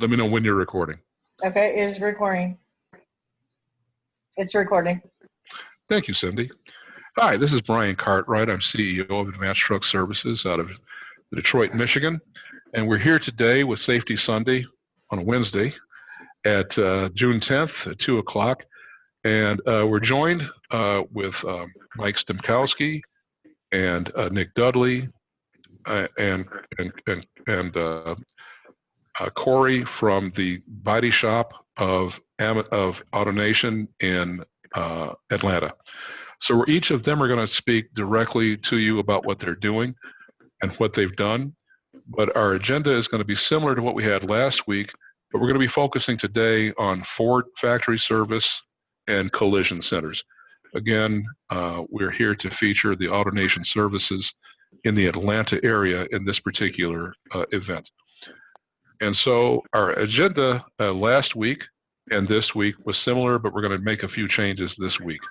Let me know when you're recording. Okay, it is recording. It's recording. Thank you, Cindy. Hi, this is Brian Cartwright. I'm CEO of Advanced Truck Services out of Detroit, Michigan. And we're here today with Safety Sunday on Wednesday at June 10th at 2 o'clock. And we're joined with Mike Stemkowski and Nick Dudley and Corey from the body shop of Autonation in Atlanta. So each of them are going to speak directly to you about what they're doing and what they've done. But our agenda is going to be similar to what we had last week, but we're going to be focusing today on Ford factory service and collision centers. Again, we're here to feature the Autonation services in the Atlanta area in this particular event. And so our agenda last week and this week was similar, but we're going to make a few changes this week.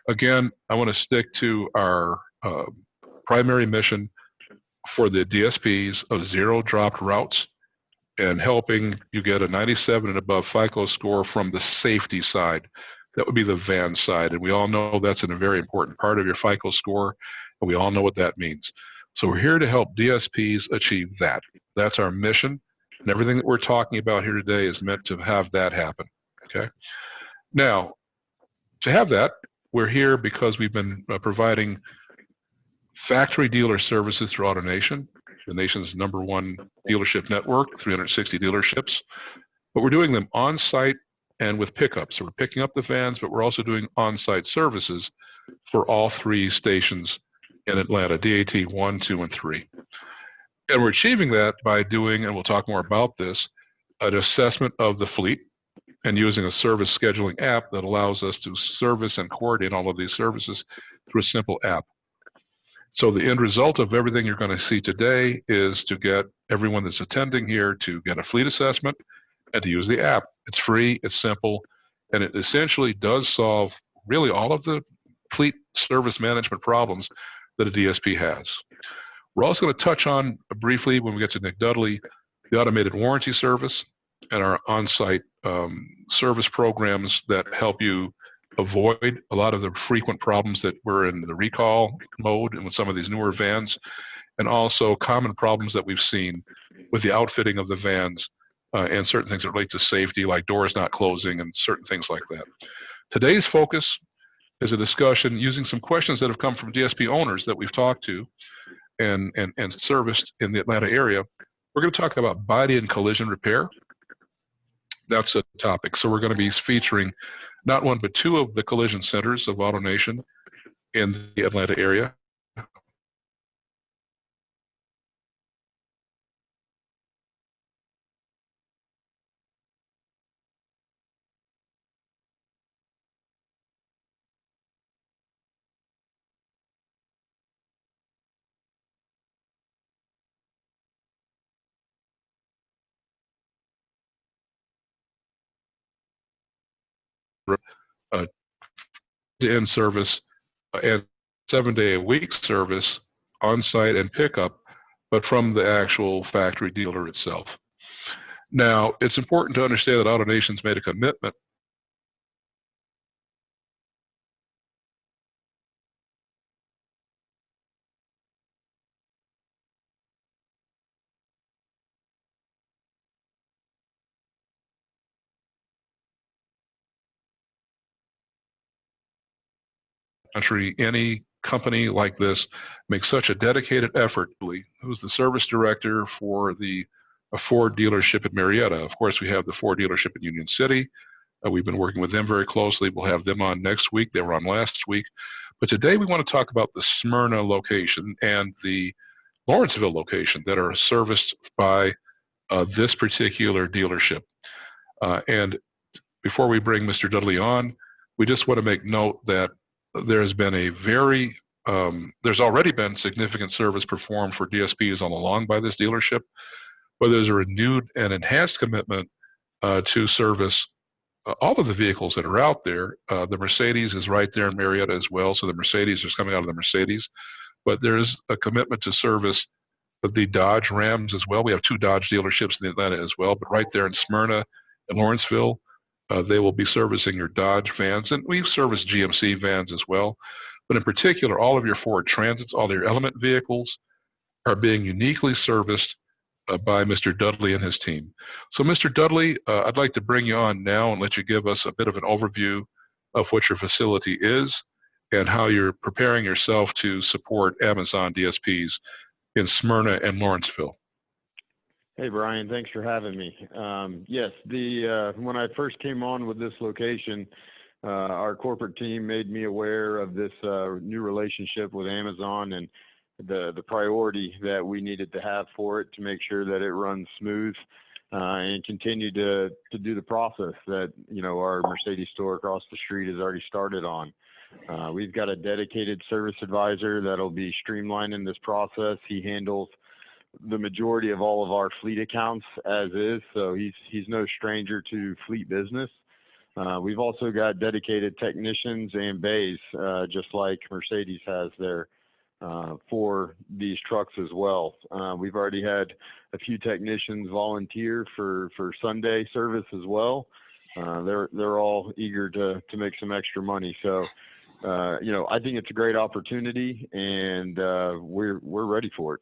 Again, I want to stick to our primary mission for the DSPs of zero dropped routes and helping you get a 97 and above FICO score from the safety side. That would be the van side. And we all know that's a very important part of your FICO score, and we all know what that means. So we're here to help DSPs achieve that. That's our mission. And everything that we're talking about here today is meant to have that happen, okay? Now, to have that, we're here because we've been providing factory dealer services through Autonation, the nation's #1 dealership network, 360 dealerships. But we're doing them on-site and with pickup. So we're picking up the vans, but we're also doing on-site services for all 3 stations in Atlanta, DAT 1, 2, and 3. And we're achieving that by doing, and we'll talk more about this, an assessment of the fleet and using a service scheduling app that allows us to service and coordinate all of these services through a simple app. So the end result of everything you're going to see today is to get everyone that's attending here to get a fleet assessment and to use the app. It's free, it's simple, and it essentially does solve really all of the fleet service management problems that a DSP has. We're also going to touch on briefly, when we get to Nick Dudley, the automated warranty service and our on-site service programs that help you avoid a lot of the frequent problems that were in the recall mode and with some of these newer vans, and also common problems that we've seen with the outfitting of the vans and certain things that relate to safety, like doors not closing and certain things like that. Today's focus is a discussion using some questions that have come from DSP owners that we've talked to and serviced in the Atlanta area. We're going to talk about body and collision repair. That's a topic. So we're going to be featuring not one, but 2 of the collision centers of Autonation in the Atlanta area. In service and 7-day-a-week service on-site and pickup, but from the actual factory dealer itself. Now, it's important to understand that Autonation's made a commitment country. Any company like this makes such a dedicated effort. Who's the service director for the Ford dealership in Marietta? Of course, we have the Ford dealership in Union City. We've been working with them very closely. We'll have them on next week. They were on last week. But today we want to talk about the Smyrna location and the Lawrenceville location that are serviced by this particular dealership. And before we bring Mr. Dudley on, we just want to make note that there's been a there's already been significant service performed for DSPs all along by this dealership, but there's a renewed and enhanced commitment to service all of the vehicles that are out there. The Mercedes is right there in Marietta as well, so the Mercedes is coming out of the Mercedes, but there's a commitment to service the Dodge Rams as well. We have 2 Dodge dealerships in Atlanta as well, but right there in Smyrna and Lawrenceville, they will be servicing your Dodge vans, and we service GMC vans as well. But in particular, all of your Ford Transits, all your Element vehicles are being uniquely serviced by Mr. Dudley and his team. So, Mr. Dudley, I'd like to bring you on now and let you give us a bit of an overview of what your facility is and how you're preparing yourself to support Amazon DSPs in Smyrna and Lawrenceville. Hey, Brian, thanks for having me. Yes, when I first came on with this location, our corporate team made me aware of this new relationship with Amazon and the priority that we needed to have for it to make sure that it runs smooth and continue to do the process that, our Mercedes store across the street has already started on. We've got a dedicated service advisor that'll be streamlining this process. He handles the majority of all of our fleet accounts as is, so he's no stranger to fleet business. We've also got dedicated technicians and bays, just like Mercedes has there for these trucks as well. We've already had a few technicians volunteer for Sunday service as well. They're all eager to make some extra money. So, I think it's a great opportunity, and we're ready for it.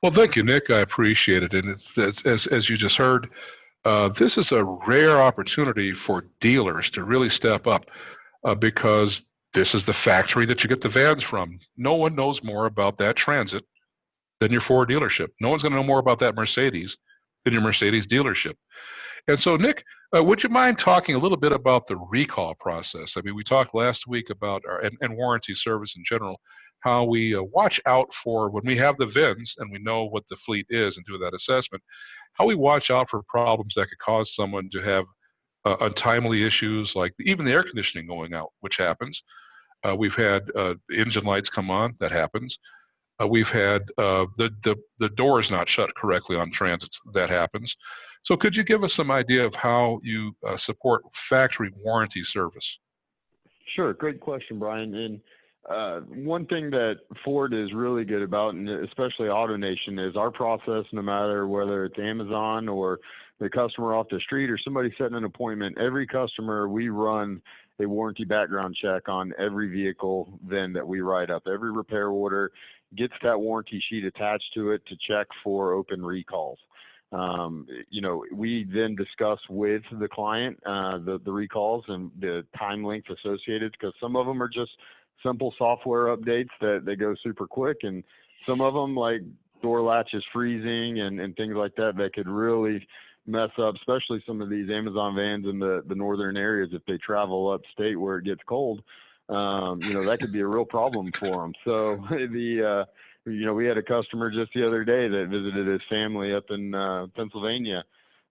Well, thank you, Nick. I appreciate it. And as you just heard, this is a rare opportunity for dealers to really step up because this is the factory that you get the vans from. No one knows more about that Transit than your Ford dealership. No one's going to know more about that Mercedes than your Mercedes dealership. And so, Nick, would you mind talking a little bit about the recall process? I mean, we talked last week about and warranty service in general, how we watch out for when we have the VINs and we know what the fleet is and do that assessment, how we watch out for problems that could cause someone to have untimely issues like even the air conditioning going out, which happens. We've had engine lights come on, that happens. We've had the doors not shut correctly on Transits, that happens. So could you give us some idea of how you support factory warranty service? Sure, great question, Brian. And one thing that Ford is really good about, and especially Autonation, is our process, no matter whether it's Amazon or the customer off the street or somebody setting an appointment, every customer, we run a warranty background check on every vehicle then that we write up. Every repair order gets that warranty sheet attached to it to check for open recalls. We then discuss with the client the recalls and the time length associated, because some of them are just simple software updates that go super quick, and some of them, like door latches freezing and things like that could really mess up, especially some of these Amazon vans in the northern areas. If they travel upstate where it gets cold, that could be a real problem for them. So we had a customer just the other day that visited his family up in Pennsylvania,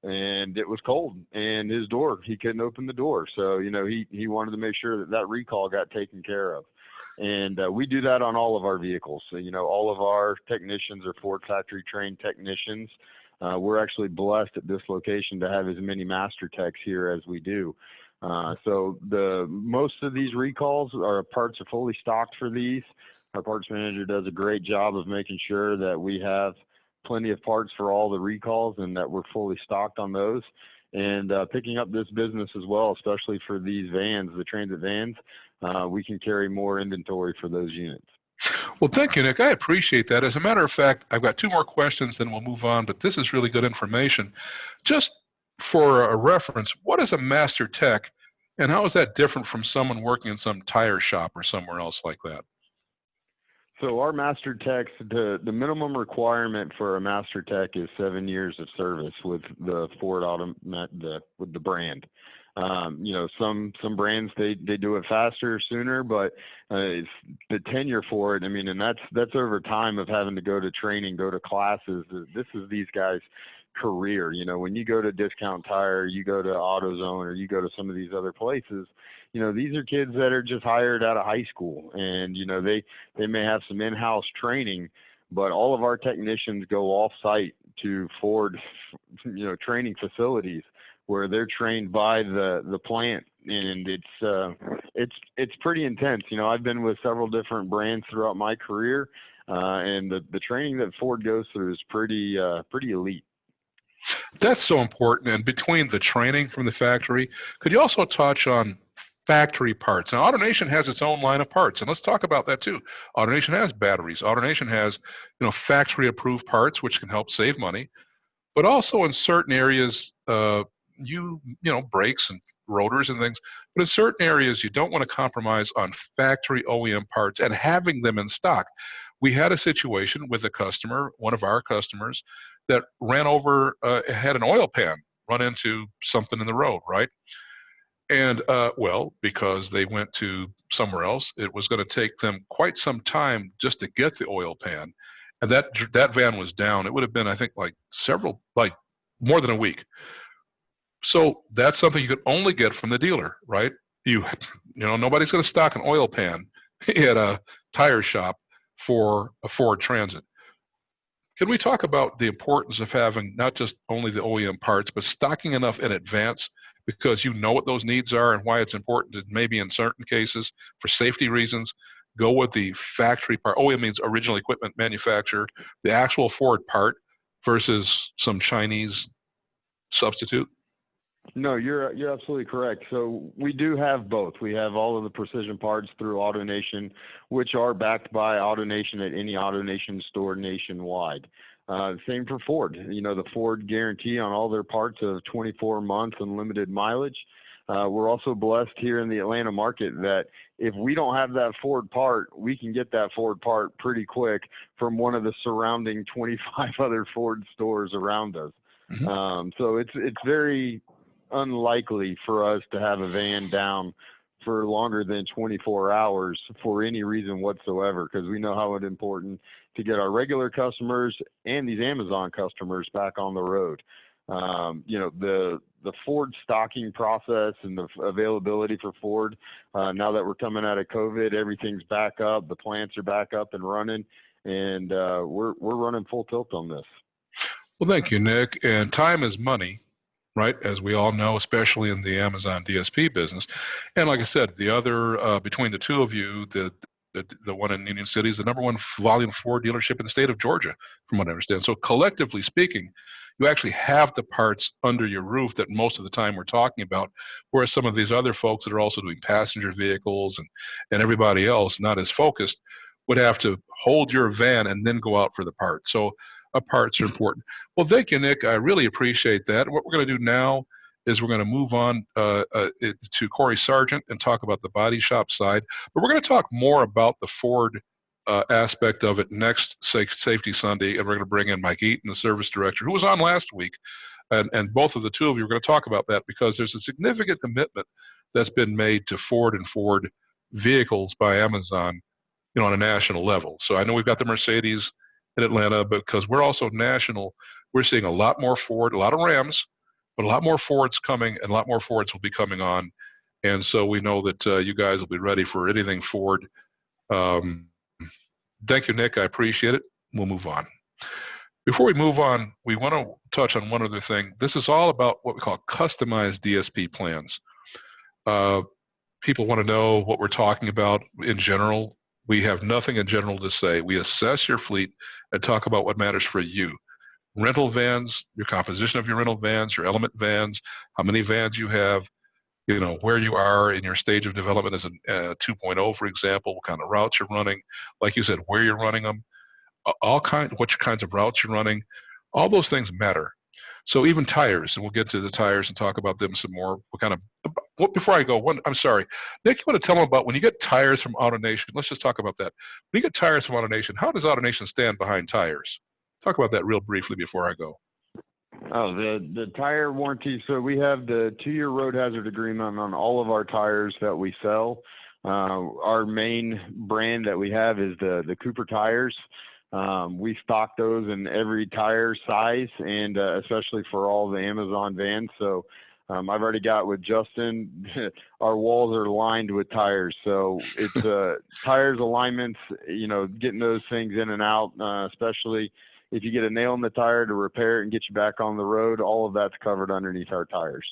and it was cold, and he couldn't open the door. So, he wanted to make sure that recall got taken care of. And we do that on all of our vehicles. So, all of our technicians are Ford factory trained technicians. We're actually blessed at this location to have as many master techs here as we do. So most of these recalls, our parts are fully stocked for these. Our parts manager does a great job of making sure that we have plenty of parts for all the recalls and that we're fully stocked on those. And picking up this business as well, especially for these vans, the Transit vans, we can carry more inventory for those units. Well, thank you, Nick. I appreciate that. As a matter of fact, I've got 2 more questions, then we'll move on, but this is really good information. Just for a reference, what is a master tech, and how is that different from someone working in some tire shop or somewhere else like that? So our master techs, the minimum requirement for a master tech is 7 years of service with the Ford with the brand. Some brands they do it faster, sooner, but it's the tenure for it. I mean, and that's over time of having to go to training, go to classes. This is these guys' career. When you go to Discount Tire, you go to AutoZone, or you go to some of these other places, these are kids that are just hired out of high school, and they may have some in-house training, but all of our technicians go off-site to Ford, training facilities where they're trained by the plant, and it's pretty intense. I've been with several different brands throughout my career. and the training that Ford goes through is pretty elite. That's so important. And between the training from the factory, could you also touch on factory parts? Now, Autonation has its own line of parts, and let's talk about that too. Autonation has batteries. Autonation has, factory-approved parts, which can help save money. But also in certain areas, brakes and rotors and things. But in certain areas, you don't want to compromise on factory OEM parts and having them in stock. We had a situation with a customer, one of our customers, that ran over, had an oil pan run into something in the road, right? And because they went to somewhere else, it was going to take them quite some time just to get the oil pan, and that van was down. It would have been, I think, like more than a week. So that's something you could only get from the dealer, right? Nobody's going to stock an oil pan at a tire shop for a Ford Transit. Can we talk about the importance of having not just only the OEM parts, but stocking enough in advance because you know what those needs are and why it's important to maybe in certain cases, for safety reasons, go with the factory part. OEM means original equipment manufacturer, the actual Ford part versus some Chinese substitute? No, you're absolutely correct. So we do have both. We have all of the precision parts through Autonation, which are backed by Autonation at any Autonation store nationwide. Same for Ford. The Ford guarantee on all their parts of 24 months unlimited mileage. We're also blessed here in the Atlanta market that if we don't have that Ford part, we can get that Ford part pretty quick from one of the surrounding 25 other Ford stores around us. Mm-hmm. So it's very unlikely for us to have a van down for longer than 24 hours for any reason whatsoever, because we know how it's important to get our regular customers and these Amazon customers back on the road. The Ford stocking process and the availability for Ford, now that we're coming out of COVID, everything's back up, the plants are back up and running, and we're running full tilt on this. Well, thank you, Nick. And time is money, right? As we all know, especially in the Amazon DSP business. And like I said, the other, between the two of you, the one in Union City is the number one volume Ford dealership in the state of Georgia, from what I understand. So collectively speaking, you actually have the parts under your roof that most of the time we're talking about, whereas some of these other folks that are also doing passenger vehicles and everybody else not as focused would have to hold your van and then go out for the parts. So parts are important. Well, thank you, Nick. I really appreciate that. What we're going to do now is we're going to move on to Corey Sargent and talk about the body shop side. But we're going to talk more about the Ford aspect of it next Safety Sunday, and we're going to bring in Mike Eaton, the service director, who was on last week. And both of the two of you are going to talk about that because there's a significant commitment that's been made to Ford and Ford vehicles by Amazon, on a national level. So I know we've got the Mercedes in Atlanta, but because we're also national, we're seeing a lot more Ford, a lot of Rams, but a lot more Fords coming, and a lot more Fords will be coming on. And so we know that you guys will be ready for anything Ford. Thank you, Nick. I appreciate it. We'll move on. Before we move on, we want to touch on one other thing. This is all about what we call customized DSP plans. People want to know what we're talking about in general. We have nothing in general to say. We assess your fleet and talk about what matters for you. Rental vans, your composition of your rental vans, your element vans, how many vans you have, where you are in your stage of development as a 2.0, for example, what kind of routes you're running, like you said, where you're running them, what kinds of routes you're running, all those things matter. So even tires, and we'll get to the tires and talk about them some more. Before I go, I'm sorry, Nick, you want to tell them about when you get tires from Autonation? Let's just talk about that. When you get tires from Autonation, how does Autonation stand behind tires? Talk about that real briefly before I go. Oh, the tire warranty. So we have the 2-year road hazard agreement on all of our tires that we sell. Our main brand that we have is the Cooper tires. We stock those in every tire size, and especially for all the Amazon vans. So I've already got with Justin, our walls are lined with tires. So it's tires, alignments, getting those things in and out, especially if you get a nail in the tire to repair it and get you back on the road, all of that's covered underneath our tires.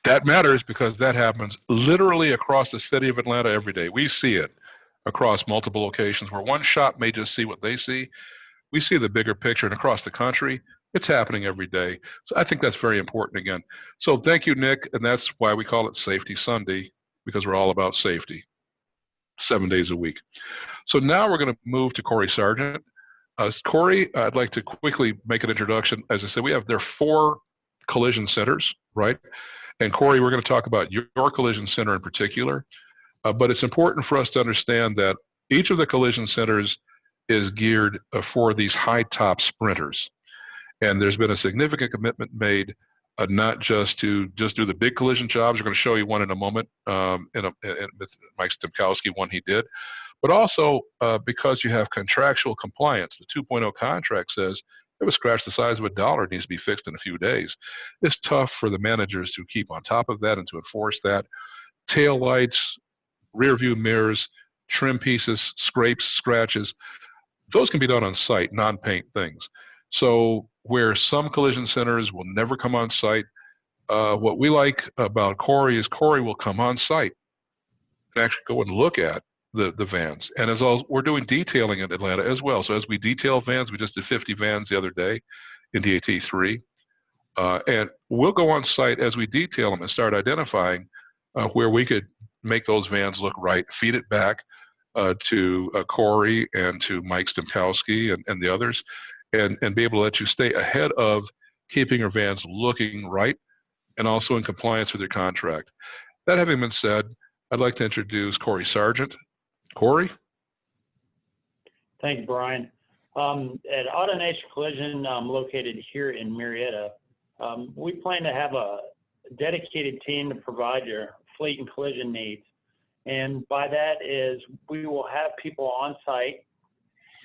That matters because that happens literally across the city of Atlanta every day. We see it. across multiple locations, where one shop may just see what they see. We see the bigger picture, and across the country, it's happening every day. So I think that's very important again. So thank you, Nick, and that's why we call it Safety Sunday, because we're all about safety, 7 days a week. So now we're going to move to Corey Sargent. Corey, I'd like to quickly make an introduction. As I said, there are 4 collision centers, right? And Corey, we're going to talk about your collision center in particular. But it's important for us to understand that each of the collision centers is geared for these high top sprinters. And there's been a significant commitment made not just to just do the big collision jobs. We're going to show you one in a moment, with Mike Stemkowski, one he did, but also because you have contractual compliance. The 2.0 contract says if a scratch the size of $1 needs to be fixed in a few days. It's tough for the managers to keep on top of that and to enforce that. Tail lights, rear view mirrors, trim pieces, scrapes, scratches, those can be done on site, non-paint things. So where some collision centers will never come on site, what we like about Corey is Corey will come on site and actually go and look at the vans. And as we're doing detailing in Atlanta as well. So as we detail vans, we just did 50 vans the other day in DAT3. And we'll go on site as we detail them and start identifying where we could make those vans look right, feed it back to Corey and to Mike Stemkowski and the others, and be able to let you stay ahead of keeping your vans looking right and also in compliance with your contract. That having been said, I'd like to introduce Corey Sargent. Corey? Thank you, Brian. At Autonation Collision, located here in Marietta, we plan to have a dedicated team to provide your fleet and collision needs. And by that is we will have people on site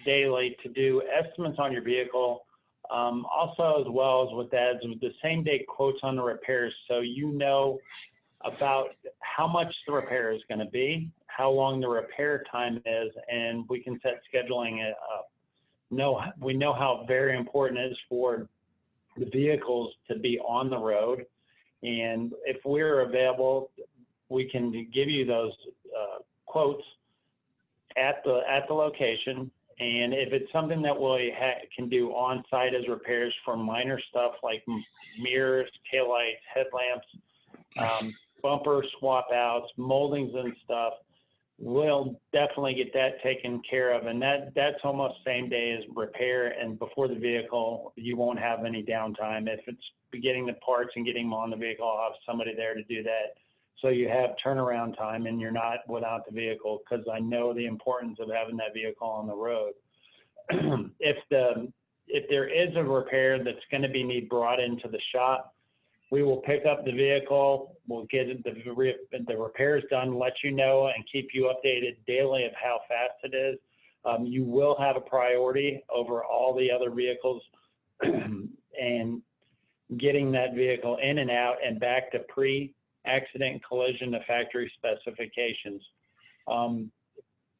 daily to do estimates on your vehicle. Also, as well as with that, is the same day quotes on the repairs, so you know about how much the repair is going to be, how long the repair time is, and we can set scheduling up. We know how very important it is for the vehicles to be on the road, and if we're available, we can give you those quotes at the location. And if it's something that we can do on site as repairs for minor stuff like mirrors, taillights, headlamps, bumper swap outs, moldings and stuff, we'll definitely get that taken care of. And that's almost same day as repair, and before the vehicle, you won't have any downtime. If it's getting the parts and getting them on the vehicle, I'll have somebody there to do that. So you have turnaround time and you're not without the vehicle, because I know the importance of having that vehicle on the road. If there is a repair that's going to be brought into the shop, we will pick up the vehicle, we'll get the repairs done, let you know, and keep you updated daily of how fast it is. You will have a priority over all the other vehicles and getting that vehicle in and out and back to pre-accident collision to factory specifications.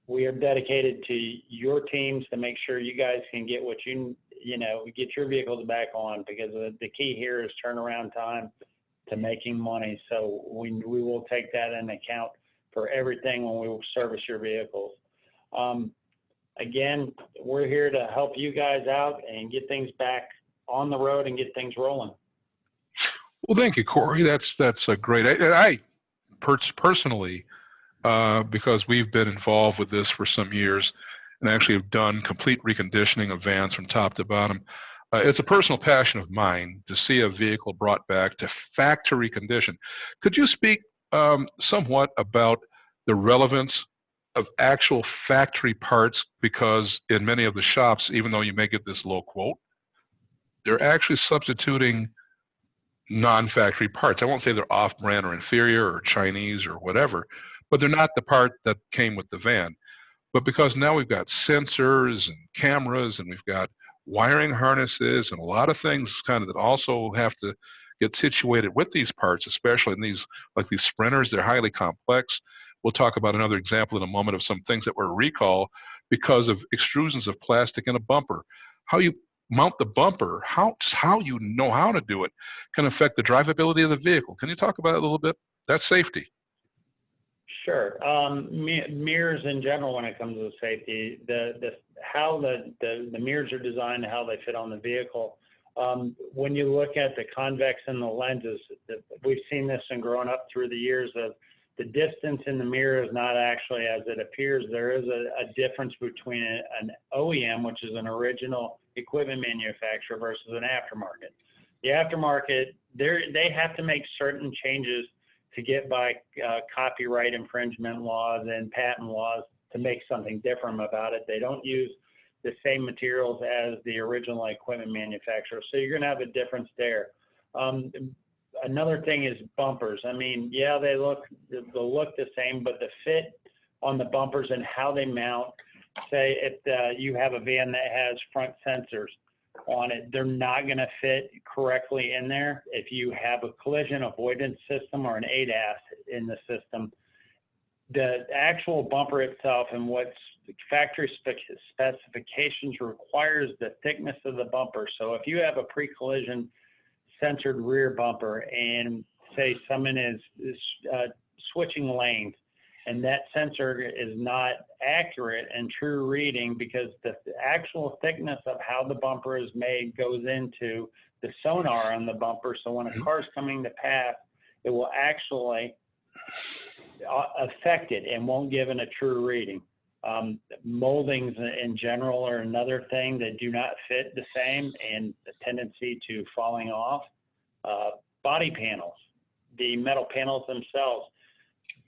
We are dedicated to your teams to make sure you guys can get what get your vehicles back on, because the key here is turnaround time to making money. So we will take that into account for everything when we service your vehicles. Again, we're here to help you guys out and get things back on the road and get things rolling. Well, thank you, Corey. That's a great. I personally, because we've been involved with this for some years, and actually have done complete reconditioning of vans from top to bottom. It's a personal passion of mine to see a vehicle brought back to factory condition. Could you speak somewhat about the relevance of actual factory parts? Because in many of the shops, even though you may get this low quote, they're actually substituting non-factory parts. I won't say they're off-brand or inferior or Chinese or whatever, but they're not the part that came with the van. But because now we've got sensors and cameras and we've got wiring harnesses and a lot of things kind of that also have to get situated with these parts, especially in these, like these sprinters, they're highly complex. We'll talk about another example in a moment of some things that were recalled because of extrusions of plastic in a bumper. How you mount the bumper, just how you know how to do it can affect the drivability of the vehicle. Can you talk about it a little bit? That's safety. Sure. Mirrors in general, when it comes to safety, how the mirrors are designed, how they fit on the vehicle. When you look at the convex and the lenses, we've seen this and grown up through the years of the distance in the mirror is not actually as it appears. There is a difference between an OEM, which is an original equipment manufacturer, versus an aftermarket. The aftermarket, they have to make certain changes to get by copyright infringement laws and patent laws to make something different about it. They don't use the same materials as the original equipment manufacturer. So you're going to have a difference there. Another thing is bumpers. I mean, yeah, they'll look the same, but the fit on the bumpers and how they mount, say if you have a van that has front sensors on it, they're not going to fit correctly in there. If you have a collision avoidance system or an ADAS in the system, the actual bumper itself and what's factory specifications requires the thickness of the bumper. So if you have a pre-collision censored rear bumper and say someone is switching lanes, and that sensor is not accurate and true reading because the actual thickness of how the bumper is made goes into the sonar on the bumper. So when a car is coming to pass, it will actually affect it and won't give it a true reading. Moldings in general are another thing that do not fit the same and the tendency to falling off. Body panels, the metal panels themselves,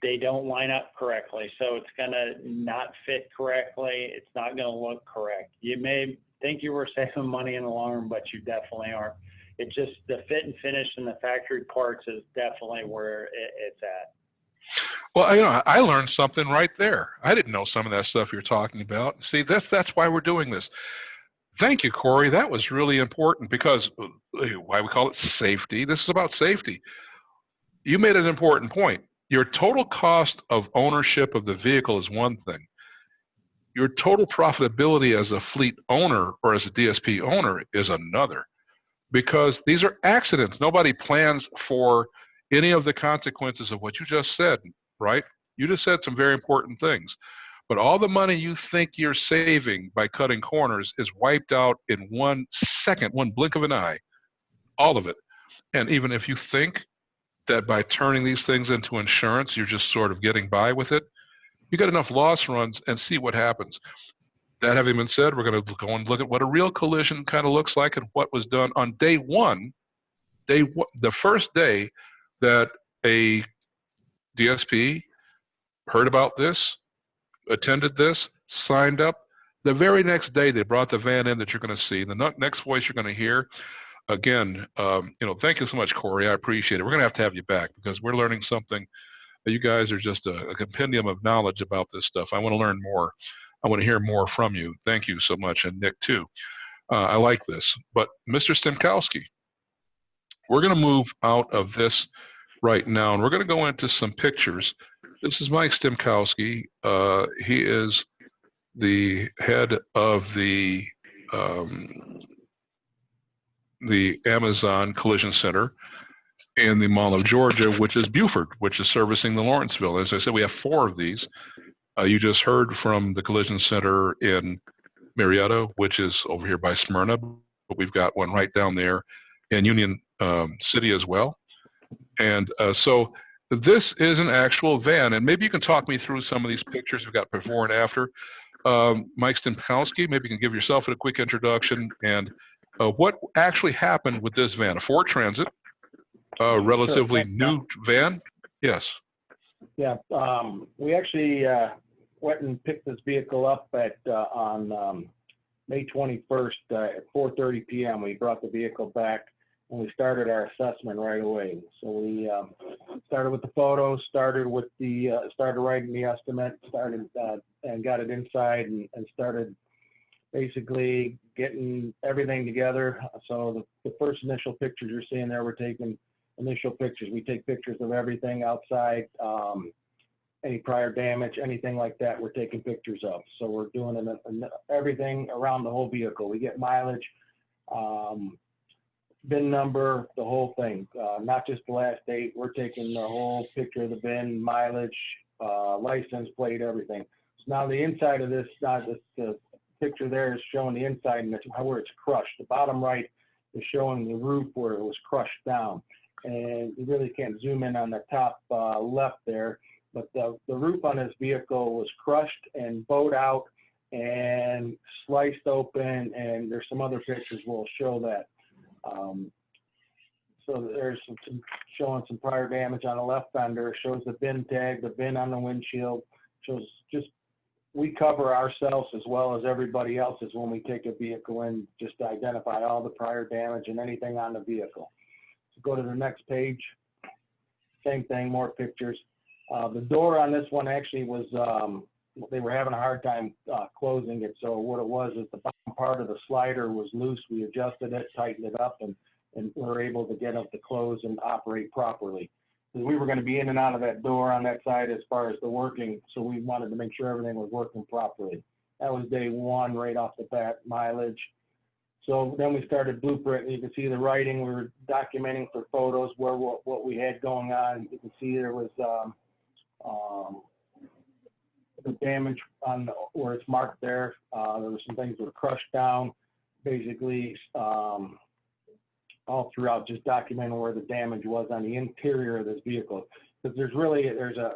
they don't line up correctly, so it's going to not fit correctly. It's not going to look correct. You may think you were saving money in the long run, but you definitely aren't. It's just the fit and finish and the factory parts is definitely where it's at. Well, I learned something right there. I didn't know some of that stuff you're talking about. See, that's why we're doing this. Thank you, Corey. That was really important because why we call it safety. This is about safety. You made an important point. Your total cost of ownership of the vehicle is one thing. Your total profitability as a fleet owner or as a DSP owner is another, because these are accidents. Nobody plans for any of the consequences of what you just said, right? You just said some very important things. But all the money you think you're saving by cutting corners is wiped out in 1 second, one blink of an eye, all of it. And even if you think that by turning these things into insurance, you're just sort of getting by with it, you get enough loss runs and see what happens. That having been said, we're going to go and look at what a real collision kind of looks like and what was done on day one, the first day that a DSP heard about this, attended this, signed up. The very next day, they brought the van in that you're going to see. The next voice you're going to hear, again, thank you so much, Corey. I appreciate it. We're going to have you back because we're learning something. You guys are just a compendium of knowledge about this stuff. I want to learn more. I want to hear more from you. Thank you so much, and Nick too. I like this. But Mr. Stemkowski, we're going to move out of this right now, and we're going to go into some pictures. This is Mike Stemkowski. He is the head of the Amazon Collision Center in the Mall of Georgia, which is Buford, which is servicing the Lawrenceville. As I said, we have 4 of these. You just heard from the Collision Center in Marietta, which is over here by Smyrna, but we've got one right down there in Union City as well. And so this is an actual van, and maybe you can talk me through some of these pictures we've got before and after. Mike Stemkowski, maybe you can give yourself a quick introduction and what actually happened with this van, a Ford Transit, relatively new van. Yes. Yeah, we actually went and picked this vehicle up on May 21st at 4:30 p.m. We brought the vehicle back and we started our assessment right away. So we started with the photos, started writing the estimate, and got it inside and started basically getting everything together. So the first initial pictures you're seeing there, we're taking initial pictures. We take pictures of everything outside, any prior damage, anything like that, we're taking pictures of. So we're doing everything around the whole vehicle. We get mileage, VIN number, the whole thing, not just the last date. We're taking the whole picture of the VIN, mileage, license plate, everything. So now the inside of this, the picture there is showing the inside and where it's crushed. The bottom right is showing the roof where it was crushed down. And you really can't zoom in on the top left there, but the roof on this vehicle was crushed and bowed out and sliced open, and there's some other pictures will show that. So there's some showing some prior damage on the left fender, shows the VIN tag, the VIN on the windshield, shows just, we cover ourselves as well as everybody else's when we take a vehicle in, just to identify all the prior damage and anything on the vehicle. So go to the next page. Same thing, more pictures. The door on this one actually was, they were having a hard time closing it. So what it was is the bottom part of the slider was loose. We adjusted it, tightened it up, and we were able to get it to close and operate properly. We were going to be in and out of that door on that side as far as the working, so we wanted to make sure everything was working properly. That was day one right off the bat, mileage. So then we started blueprint, and you can see the writing. We were documenting for photos where what we had going on. You can see there was the damage on where it's marked there. There were some things that were crushed down, basically all throughout, just documenting where the damage was on the interior of this vehicle. Because there's a,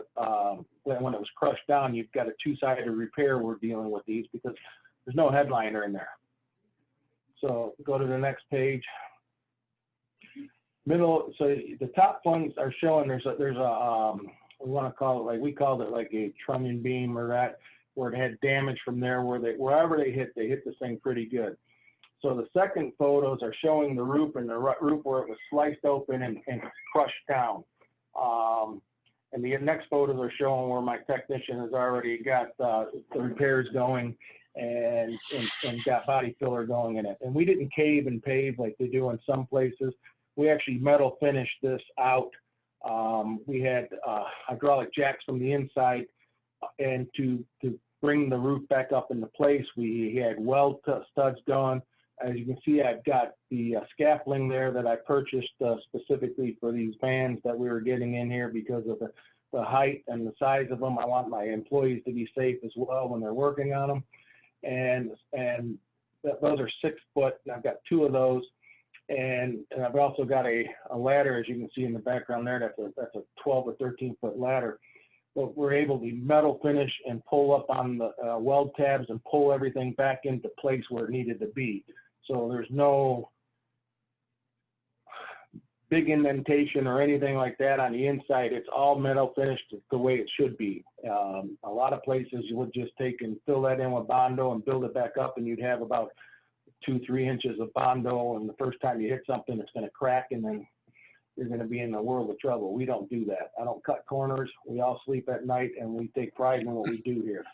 when it was crushed down, you've got a two-sided repair we're dealing with these because there's no headliner in there. So go to the next page. So the top ones are showing there's a we want to call it, like we called it like a trunnion beam or that, where it had damage from there wherever they hit this thing pretty good. So the second photos are showing the roof and the roof where it was sliced open and crushed down. And the next photos are showing where my technician has already got the repairs going and got body filler going in it. And we didn't cave and pave like they do in some places. We actually metal finished this out. We had hydraulic jacks from the inside, and to bring the roof back up into place, we had weld studs going. As you can see, I've got the scaffolding there that I purchased specifically for these vans that we were getting in here because of the height and the size of them. I want my employees to be safe as well when they're working on them. And those are 6 foot, and I've got 2 of those. And I've also got a ladder, as you can see in the background there. That's a 12 or 13 foot ladder. But we're able to metal finish and pull up on the weld tabs and pull everything back into place where it needed to be. So there's no big indentation or anything like that on the inside. It's all metal finished the way it should be. A lot of places you would just take and fill that in with Bondo and build it back up, and you'd have about 2-3 inches of Bondo, and the first time you hit something, it's going to crack, and then you're going to be in a world of trouble. We don't do that. I don't cut corners. We all sleep at night, and we take pride in what we do here.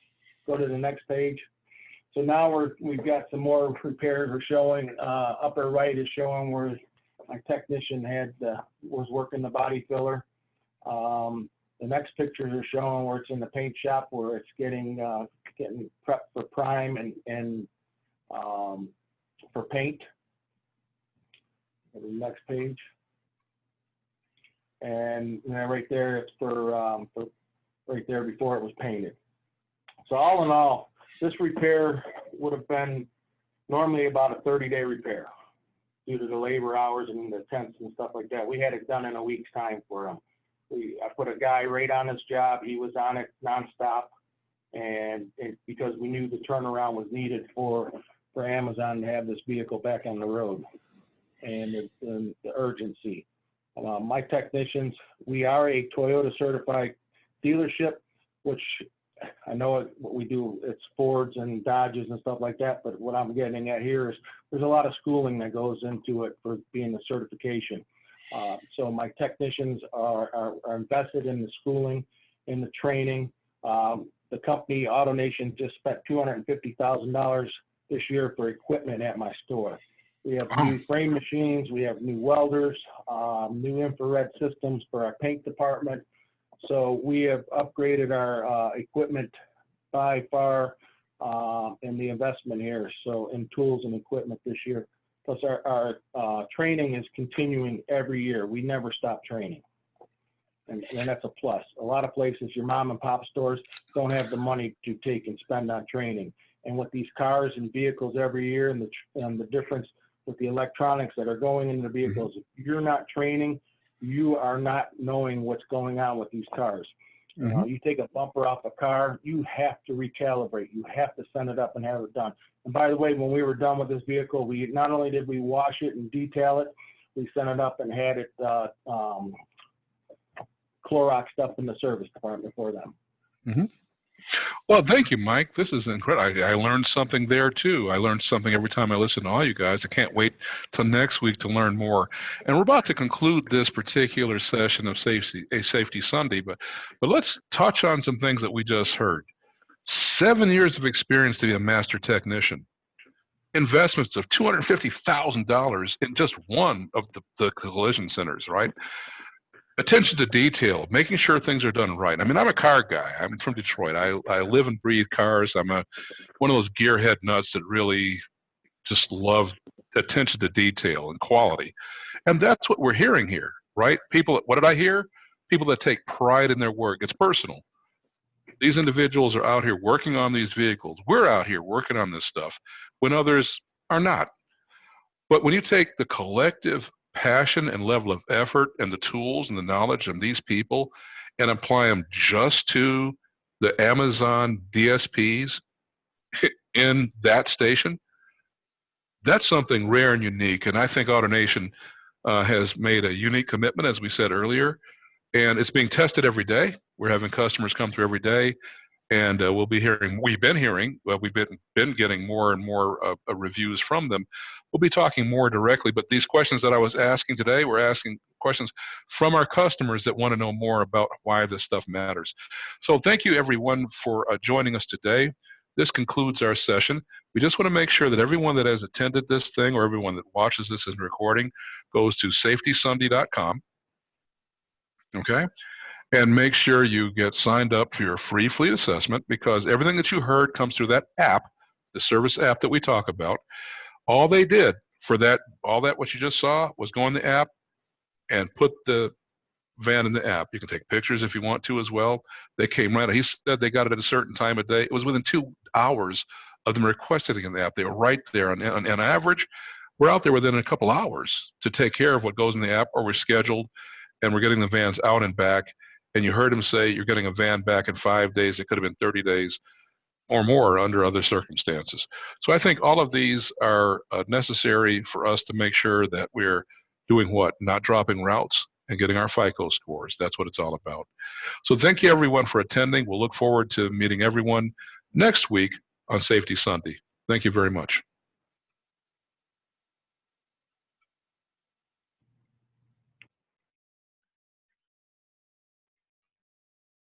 Go to the next page. So now we've got some more repairs we're showing. Upper right is showing where my technician was working the body filler. The next pictures are showing where it's in the paint shop, where it's getting prepped for prime and for paint. Go to the next page. And right there, it's for right there before it was painted. So all in all, this repair would have been normally about a 30-day repair due to the labor hours and the tents and stuff like that. We had it done in a week's time for him. I put a guy right on his job. He was on it nonstop, and because we knew the turnaround was needed for Amazon to have this vehicle back on the road, and the urgency. My technicians, we are a Toyota certified dealership, which I know what we do, it's Fords and Dodges and stuff like that, but what I'm getting at here is there's a lot of schooling that goes into it for being a certification. So my technicians are invested in the schooling, in the training. The company Autonation just spent $250,000 this year for equipment at my store. We have new frame machines, we have new welders, new infrared systems for our paint department. So we have upgraded our equipment by far in the investment here, so in tools and equipment this year. Plus our training is continuing every year. We never stop training. And that's a plus. A lot of places, your mom and pop stores don't have the money to take and spend on training. And with these cars and vehicles every year and the difference with the electronics that are going into the vehicles, if you're not training, you are not knowing what's going on with these cars. You know, you take a bumper off a car, you have to recalibrate. You have to send it up and have it done. And by the way, when we were done with this vehicle, we not only did we wash it and detail it, we sent it up and had it Cloroxed up in the service department for them. Well, thank you, Mike. This is incredible. I learned something there too. I learned something every time I listen to all you guys. I can't wait till next week to learn more. And we're about to conclude this particular session of Safety Sunday, but let's touch on some things that we just heard. 7 years of experience to be a master technician. Investments of $250,000 in just one of the collision centers, right? Attention to detail, making sure things are done right. I mean, I'm a car guy. I'm from Detroit. I live and breathe cars. I'm one of those gearhead nuts that really just love attention to detail and quality. And that's what we're hearing here, right? People, what did I hear? People that take pride in their work. It's personal. These individuals are out here working on these vehicles. We're out here working on this stuff when others are not. But when you take the collective passion and level of effort and the tools and the knowledge of these people and apply them just to the Amazon DSPs in that station, that's something rare and unique. And I think Autonation has made a unique commitment, as we said earlier, and it's being tested every day. We're having customers come through every day. And we've been getting more and more reviews from them. We'll be talking more directly, but these questions that I was asking today, we're asking questions from our customers that want to know more about why this stuff matters. So thank you everyone for joining us today. This concludes our session. We just want to make sure that everyone that has attended this thing or everyone that watches this in recording goes to safetysunday.com, okay? And make sure you get signed up for your free fleet assessment, because everything that you heard comes through that app, the service app that we talk about. All they did for that, what you just saw, was go in the app and put the van in the app. You can take pictures if you want to as well. They came right. He said they got it at a certain time of day. It was within 2 hours of them requesting it in the app. They were right there. On average, we're out there within a couple hours to take care of what goes in the app, or we're scheduled, and we're getting the vans out and back. And you heard him say you're getting a van back in 5 days. It could have been 30 days or more under other circumstances. So I think all of these are necessary for us to make sure that we're doing what? Not dropping routes and getting our FICO scores. That's what it's all about. So thank you everyone for attending. We'll look forward to meeting everyone next week on Safety Sunday. Thank you very much.